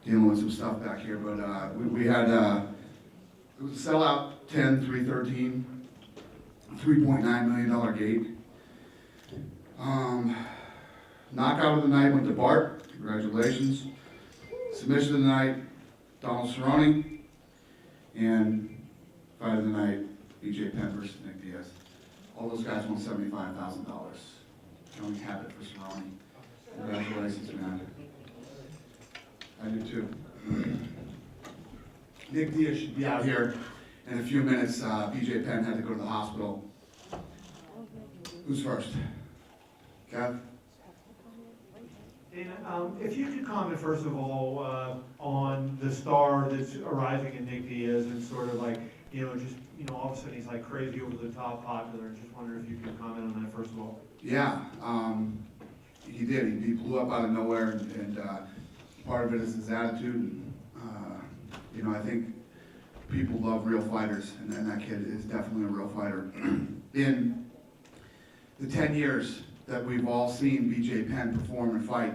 dealing with some stuff back here, but we had, it was a sellout 10-3-13, $3.9 million gate. Knockout of the night went to Bart, congratulations. Submission of the night, Donald Cerrone. And fight of the night, BJ Penn versus Nick Diaz. All those guys won $75,000. Only habit for Cerrone. Congratulations, man. I do too. Nick Diaz should be out here in a few minutes. BJ Penn had to go to the hospital. Who's first? Kev? Dana, if you could comment first of all on the star that's arising in Nick Diaz and sort of like, just, all of a sudden he's like crazy over the top popular. Just wonder if you could comment on that first of all. Yeah, he did. He blew up out of nowhere, and part of it is his attitude. And, I think people love real fighters, and that kid is definitely a real fighter. In the 10 years that we've all seen BJ Penn perform and fight,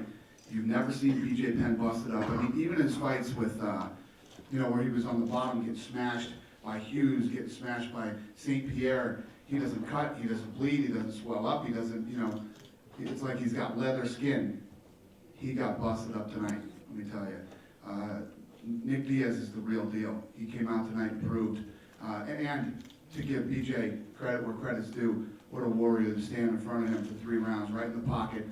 you've never seen BJ Penn busted up. I mean, even his fights with, where he was on the bottom, getting smashed by Hughes, getting smashed by St. Pierre, he doesn't cut, he doesn't bleed, he doesn't swell up, he doesn't, it's like he's got leather skin. He got busted up tonight, let me tell you. Nick Diaz is the real deal. He came out tonight and proved, and to give BJ credit where credit's due, what a warrior to stand in front of him for 3 rounds, right in the pocket.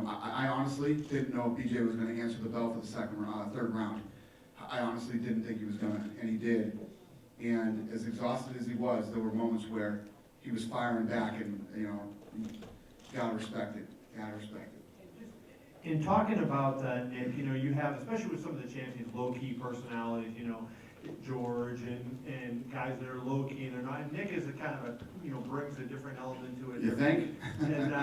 I honestly didn't know if BJ was going to answer the bell for the third round. I honestly didn't think he was going to, and he did. And as exhausted as he was, there were moments where he was firing back, and gotta respect it. Gotta respect it. In talking about Nick, you have, especially with some of the champions, low-key personalities, George and guys that are low-key, and they're not. And Nick is a kind of brings a different element to it. You think? And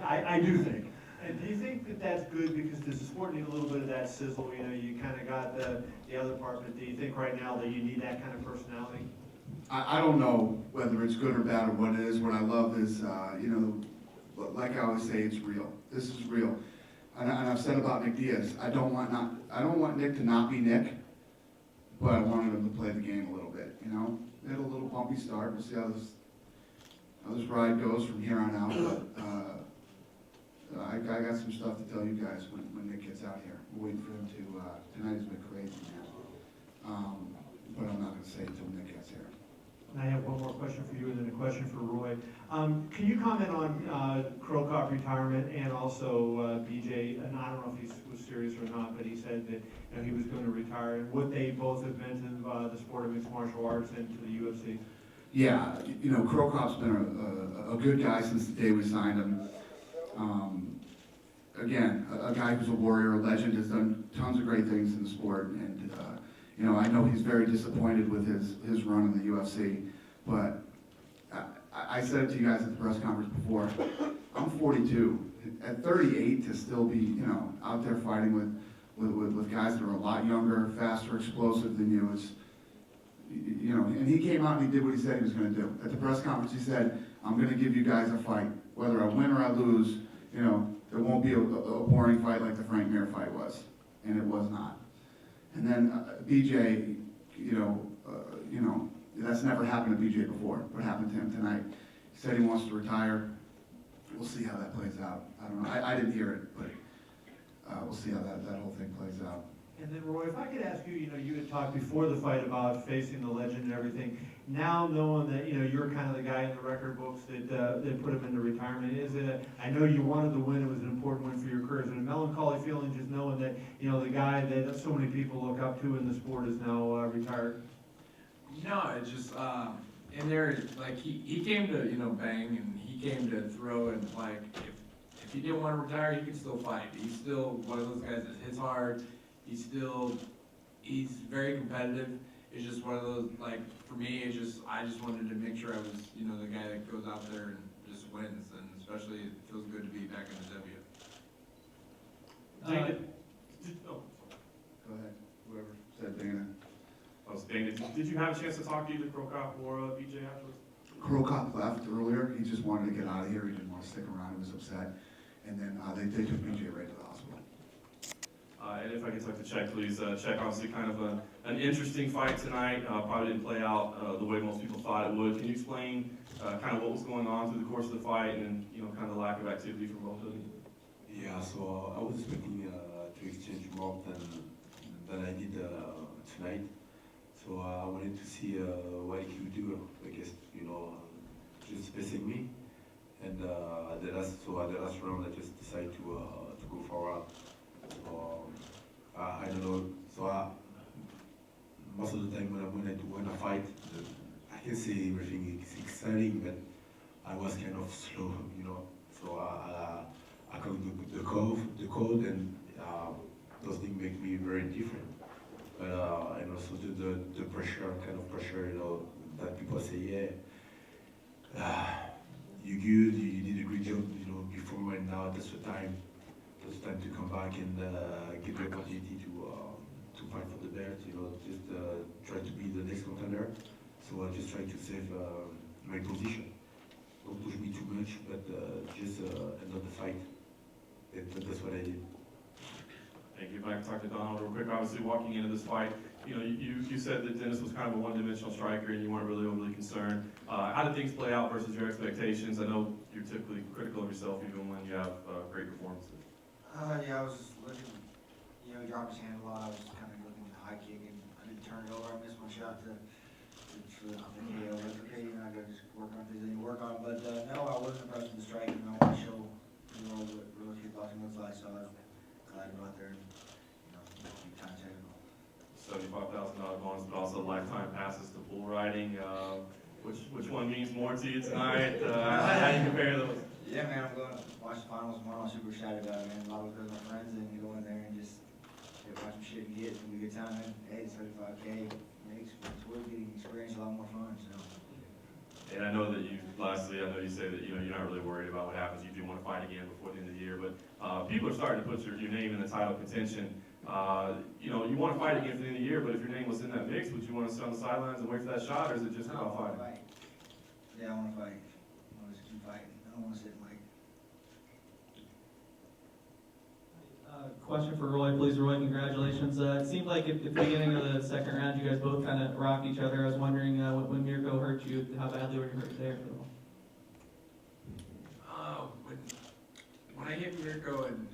I do think. And do you think that that's good because does the sport need a little bit of that sizzle? You kind of got the other part, but do you think right now that you need that kind of personality? I don't know whether it's good or bad or what it is. What I love is, like I always say, it's real. This is real. And I've said about Nick Diaz, I don't want Nick to not be Nick, but I wanted him to play the game a little bit. He had a little bumpy start. We'll see how this ride goes from here on out. But I got some stuff to tell you guys when Nick gets out here. We're waiting for him to. Tonight has been crazy, man. But I'm not going to say it until Nick gets here. And I have one more question for you and then a question for Roy. Can you comment on Crow Cop retirement and also BJ, and I don't know if he was serious or not, but he said that he was going to retire, and what they both have meant to the sport of mixed martial arts and to the UFC? Yeah, Crow Cop's been a good guy since the day we signed him. Again, a guy who's a warrior, a legend, has done tons of great things in the sport, and I know he's very disappointed with his run in the UFC, but I said it to you guys at the press conference before. I'm 42. At 38, to still be out there fighting with guys that are a lot younger, faster, explosive than you is, and he came out and he did what he said he was going to do. At the press conference, he said, "I'm going to give you guys a fight, whether I win or I lose. There won't be a boring fight like the Frank Mir fight was," and it was not. And then BJ, that's never happened to BJ before. What happened to him tonight? He said he wants to retire. We'll see how that plays out. I don't know. I didn't hear it, but we'll see how that whole thing plays out. And then Roy, if I could ask you, you had talked before the fight about facing the legend and everything. Now knowing that you're kind of the guy in the record books that put him into retirement, I know you wanted to win. It was an important win for your career. Is it a melancholy feeling just knowing that the guy that so many people look up to in the sport is now retired? No, it's just in there. Like he came to bang, and he came to throw, and like if he didn't want to retire, he could still fight. He's still one of those guys that hits hard. He's very competitive. It's just one of those, like, for me, I just wanted to make sure I was, the guy that goes out there and just wins, and especially it feels good to be back in the W. Go ahead, whoever said Dana. Dana, did you have a chance to talk to either Crow Cop or BJ afterwards? Crow Cop left earlier. He just wanted to get out of here. He didn't want to stick around. He was upset. And then they took BJ right to the hospital. And if I could talk to Czech, please. Czech, obviously kind of an interesting fight tonight. Probably didn't play out the way most people thought it would. Can you explain kind of what was going on through the course of the fight and, kind of the lack of activity from both of you? Yeah, so I was expecting to exchange more than I did tonight. So I wanted to see what he would do. I guess, just spacing me. And at the last round, I just decided to go forward. So I don't know. So most of the time when I fight, I can say everything is exciting, but I was kind of slow, So I got the code, and those things make me very different. But and also the pressure, kind of pressure, that people say, yeah, you good, you did a great job, before, and now that's the time. It's time to come back and get the opportunity to fight for the belt. Just try to be the next contender. So I just try to save my position. Don't push me too much, but just end up the fight. That's what I did. Thank you. If I can talk to Donald real quick. Obviously, walking into this fight, you said that Dennis was kind of a one-dimensional striker and you weren't really overly concerned. How did things play out versus your expectations? I know you're typically critical of yourself even when you have great performances. Yeah, I was just looking, he dropped his hand a lot. I was just kind of looking at the high kick and I didn't turn it over. I missed my shot to the KO. Like, okay, I gotta just work on things I need to work on. But no, I wasn't impressed with the striking. I want to show the world what real kickboxing looks like. So I was glad to go out there and, keep time technical. $75,000 bonus, but also lifetime passes to bull riding. Which one means more to you tonight? How do you compare those? Yeah, man, I'm going to watch the finals tomorrow. I'm super excited about it, man. A lot of my friends and go in there and just watch some shit and get. It's gonna be a good time, man. Hey, 75K makes towards getting experience a lot more fun. So. And I know that lastly, I know you say that you're not really worried about what happens. You do want to fight again before the end of the year, but people are starting to put your name in the title contention. You want to fight again for the end of the year, but if your name was in that mix, would you want to sit on the sidelines and wait for that shot, or is it just about fighting? Fight. Yeah, I want to fight. I want to just keep fighting. I don't want to sit and Question for Roy, please. Roy, congratulations. It seemed like at the beginning of the second round, you guys both kind of rocked each other. I was wondering when Mirko hurt you, how badly were you hurt there? When I hit Mirko, and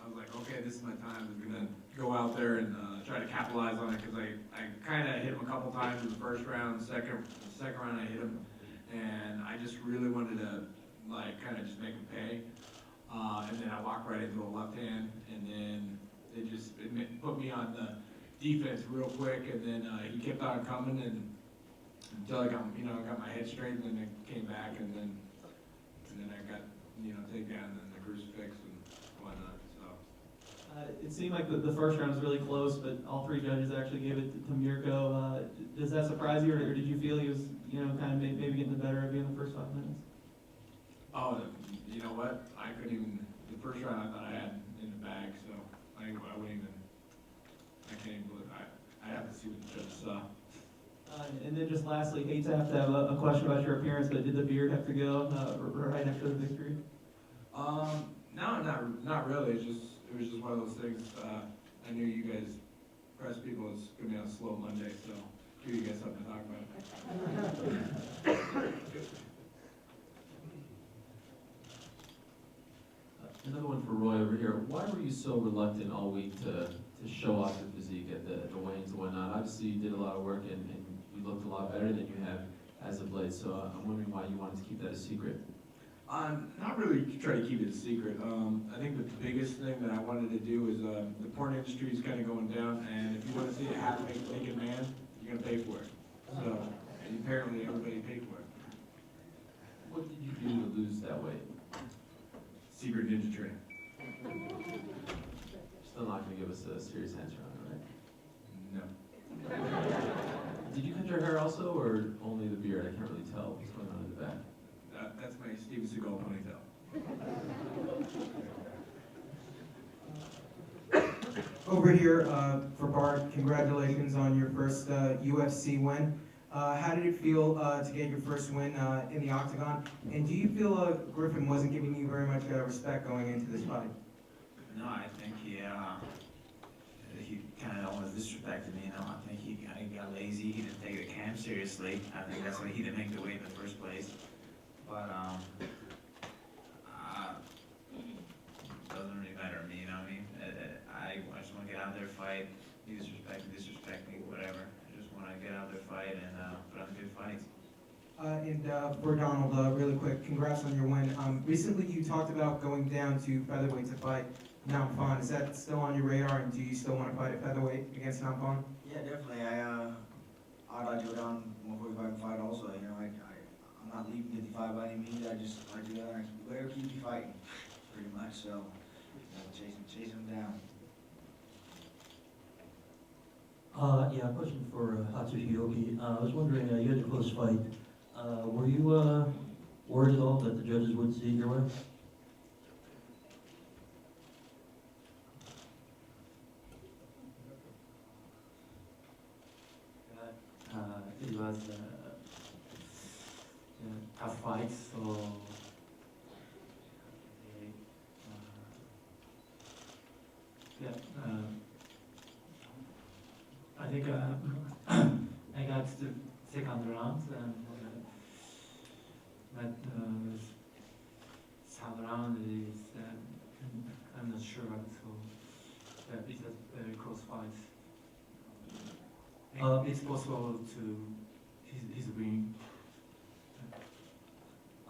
I was like, okay, this is my time. I'm gonna go out there and try to capitalize on it because I kind of hit him a couple times in the first round. Second round, I hit him, and I just really wanted to kind of just make him pay. And then I walked right into a left hand, and then it put me on the defense real quick, and then he kept on coming, and until I got my head straight, and then it came back, and then I got takedown, and then the crucifix and whatnot. So It seemed like the first round was really close, but all three judges actually gave it to Mirko. Does that surprise you, or did you feel he was kind of maybe getting the better of you in the first 5 minutes? oh, you know what? I couldn't even. The first round I thought I had in the bag, so I wouldn't even. I can't even believe I have to see what the judges saw. And then just lastly, hate to have a question about your appearance, but did the beard have to go right after the victory? No, not really. It was just one of those things. I knew you guys, press people, it's gonna be on a slow Monday, so give you guys something to talk about. Another one for Roy over here. Why were you so reluctant all week to show off your physique at the weigh-ins and whatnot? Obviously, you did a lot of work and you looked a lot better than you have as of late. So I'm wondering why you wanted to keep that a secret. Not really try to keep it a secret. I think the biggest thing that I wanted to do is the porn industry is kind of going down, and if you want to see a half-naked man, you're gonna pay for it. So, and apparently everybody paid for it. What did you do to lose that weight? Secret ninja training. Still not going to give us a serious answer on it, No. right? Did you cut your hair also, or only the beard? I can't really tell what's going on in the back. That's my Steven Seagal ponytail. Over here for Bart, congratulations on your first UFC win. How did it feel to get your first win in the octagon? And do you feel Griffin wasn't giving you very much respect going into this fight? No, I think he kind of almost disrespected me, you know. I think he kind of got lazy. He didn't take the camp seriously. I think that's why he didn't make the weight in the first place. But doesn't really matter to me, you know what I mean? I just want to get out there, fight. He disrespect me, whatever. I just want to get out there, fight, and put on good fights. And for Donald, really quick, congrats on your win. Recently you talked about going down to featherweight to fight Nampon. Is that still on your radar, and do you still want to fight at featherweight against Nampon? Yeah, definitely. I'd like to go down 145 and fight also. You know, I'm not leaving 55 by any means. I just like to go down and whatever keeps me fighting, pretty much. So, chase him down. Yeah, question for Hatsushi Yoki. I was wondering, you had a close fight. Were you worried at all that the judges would see it your way? It was a tough fight, so I think I got the second round, and but third round is I'm not sure. So it's a very close fight. It's possible to his win.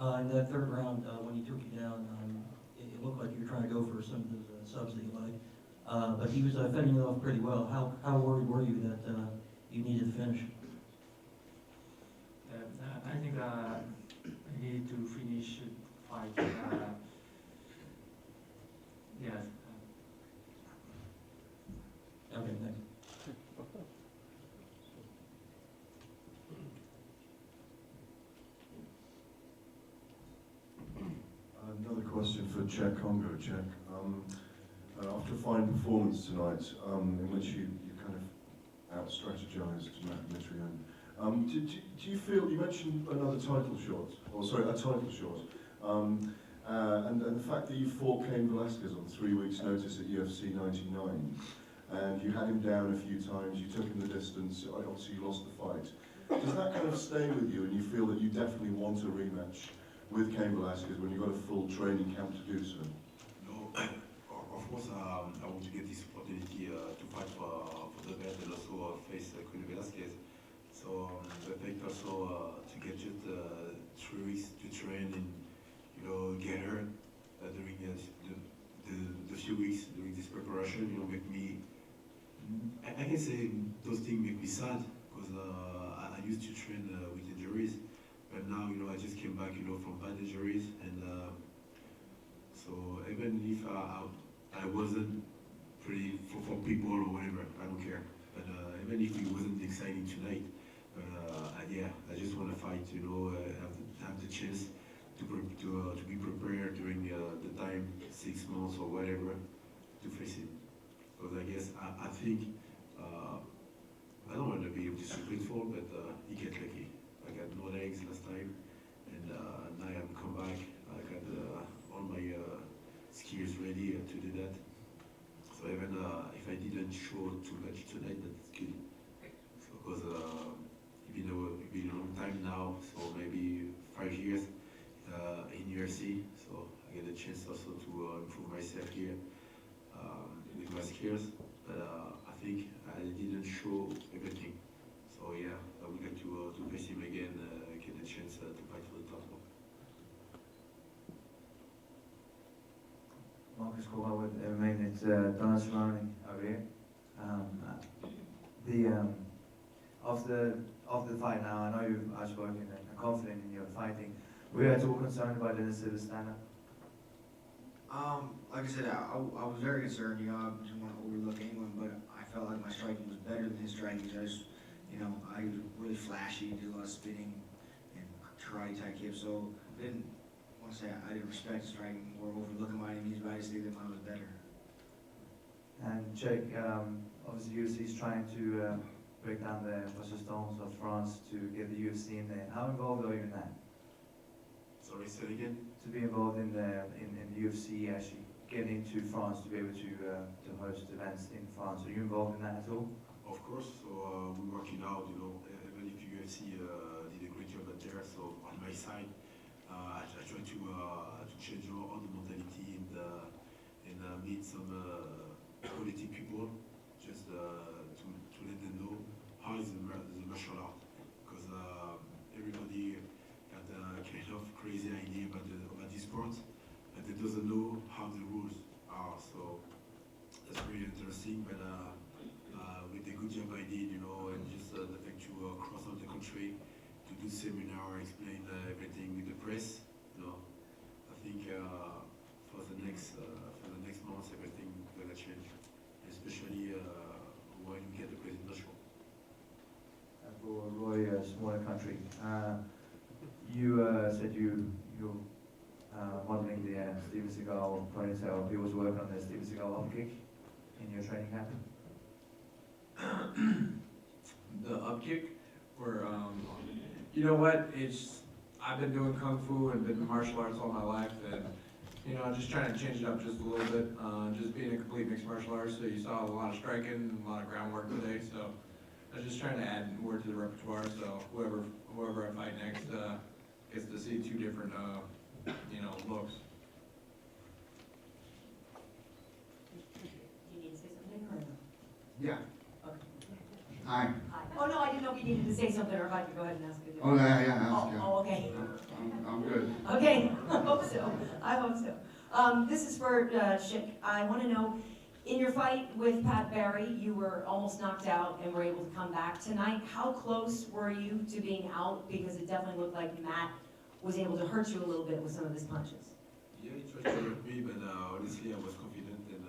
In that third round, when he took you down, it looked like you were trying to go for some of those subs that you like. But he was fending it off pretty well. How worried were you that you needed to finish? I think I need to finish the fight. Yes. Okay, thanks. Another question for Czech Congo. Czech, after a fine performance tonight, in which you kind of out-strategized Matt Mitrione, do you feel, you mentioned another title shot, or sorry, a title shot, and the fact that you fought Cain Velasquez on 3 weeks' notice at UFC 99, and you had him down a few times, you took him the distance, obviously you lost the fight. Does that kind of stay with you, and you feel that you definitely want a rematch with Cain Velasquez when you've got a full training camp to do so? No, of course, I want to get this opportunity to fight for the belt and also face Cain Velasquez. So I think also to get just 3 weeks to train and get her during the few weeks during this preparation, make me. I can say those things make me sad because I used to train with injuries. But now, I just came back, from bad injuries, and so even if I wasn't pretty for people or whatever, I don't care. But even if it wasn't exciting tonight, yeah, I just want to fight, have the chance to be prepared during the time, 6 months or whatever, to face him. Because I guess I think I don't want to be disrespectful, but he get lucky. I got no legs last time, and now I'm come back. I got all my skills ready to do that. So even if I didn't show too much tonight, that's good. So because it's been a long time now, so maybe 5 years in UFC. So I get a chance also to improve myself here with my skills. But I think I didn't show everything. So yeah, I would like to face him again, get a chance to fight for the title. Marcus Caldwell with MMA. It's Donald Cerrone over here. After the fight now, I know you're outspoken and confident in your fighting. Were you at all concerned about Dennis Silva's stand-up? Like I said, I was very concerned. I didn't want to overlook anyone, but I felt like my striking was better than his striking. I was really flashy, did a lot of spinning and karate type kicks. So I didn't want to say I didn't respect his striking or overlook him by any means, but I just think that mine was better. And Jake, obviously UFC is trying to break down the resistance of France to get the UFC in there. How involved are you in that? Sorry, say it again? To be involved in the UFC actually getting into France to be able to host events in France. Are you involved in that at all? Of course, so we're working out, you know, even if UFC did a great job out there, so on my side, I try to change all the mentality and meet some quality people, just to let them know how is the martial art, because everybody got a kind of crazy idea about this sport, and they doesn't know how the rules are, so that's really interesting, but with the good job I did, you know, and just the fact to cross out the country, to do seminar, explain everything with the press, you know, I think for the next months everything gonna change, especially when we get the presidential. For Roy, a smaller country, you said you're modeling the Steven Seagal ponytail. He was working on the Steven Seagal up kick in your training camp. The upkick, or you know what? I've been doing kung fu and been martial arts all my life, and you know, just trying to change it up just a little bit. Just being a complete mixed martial artist, so you saw a lot of striking and a lot of groundwork today. So I was just trying to add more to the repertoire. So whoever I fight next gets to see two different you know, looks. Do you need to say something or no? Yeah. Okay. Hi. Hi. Oh, no, I didn't know if you needed to say something or if I could go ahead and ask you. Oh, yeah, ask, yeah. Oh, okay. I'm good. Okay, I hope so. I hope so. This is for Schick. I want to know, in your fight with Pat Barry, you were almost knocked out and were able to come back tonight. How close were you to being out? Because it definitely looked like Matt was able to hurt you a little bit with some of his punches. Yeah, he tried to hurt me, but honestly I was confident, and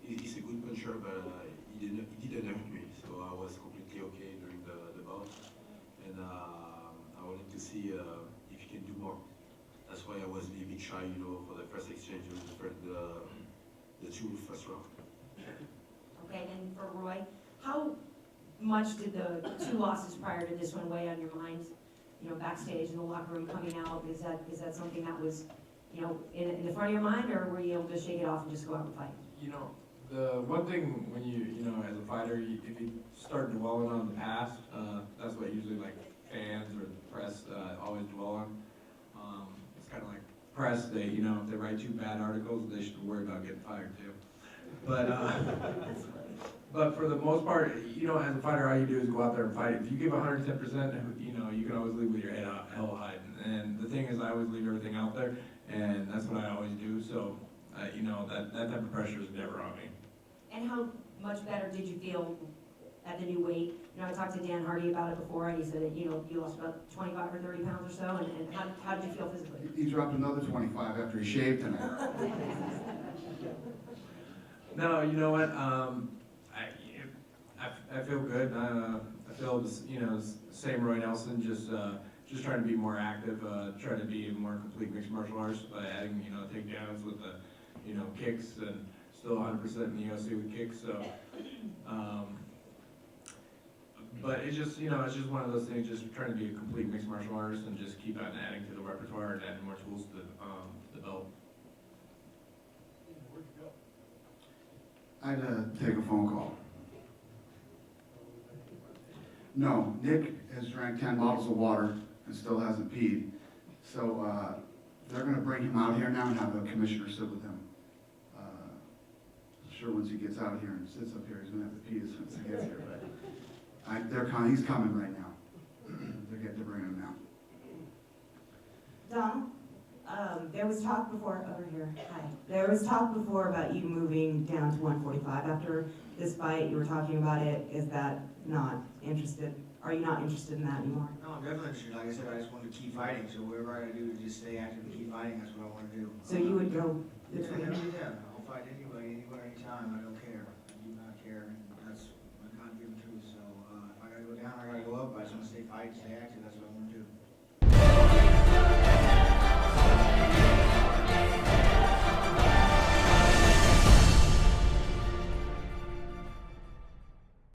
he's a good puncher, but he didn't hurt me, so I was completely okay during the bout, and I wanted to see if he can do more. That's why I was a little bit shy, you know, for the first exchange with the two first round. Okay, and for Roy, how much did the two losses prior to this one weigh on your mind? You know, backstage in the locker room, coming out, is that something that was, you know, in the front of your mind, or were you able to shake it off and just go out and fight? You know, the one thing when you know, as a fighter, if you start dwelling on the past, that's what usually like fans or the press always dwell on. It's kind of like press, you know, if they write two bad articles, they should worry about getting fired too. But for the most part, you know, as a fighter, all you do is go out there and fight. If you give 110%, you know, you can always leave with your head held high. And the thing is, I always leave everything out there, and that's what I always do. So, you know, that type of pressure is never on me. And how much better did you feel at the new weight? You know, I talked to Dan Hardy about it before, and he said that, you know, you lost about 25 or 30 pounds or so, and how did you feel physically? He dropped another 25 after he shaved tonight. No, you know what? I feel good. I feel this, you know, same Roy Nelson, just trying to be more active, trying to be a more complete mixed martial artist by adding, you know, takedowns with the, you know, kicks, and still 100% in the UFC with kicks. So, but it's just, you know, it's just one of those things. Just trying to be a complete mixed martial artist and just keep on adding to the repertoire and adding more tools to the belt. I had to take a phone call. No, Nick has drank 10 bottles of water and still hasn't peed. So they're going to bring him out here now and have the commissioner sit with him. I'm sure once he gets out here and sits up here, he's going to have to pee as soon as he gets here. But he's coming right now. They're bringing him now. Donald, there was talk before, over here, hi. There was talk before about you moving down to 145 after this fight. You were talking about it. Is that not interested? Are you not interested in that anymore? No, I'm definitely interested. Like I said, I just want to keep fighting. So whatever I gotta do to just stay active and keep fighting, that's what I want to do. So you would go between? Yeah, I'll fight anybody, anywhere, anytime. I don't care. I do not care. And that's my God-given truth. So if I gotta go down, I gotta go up. I just want to stay fighting, stay active.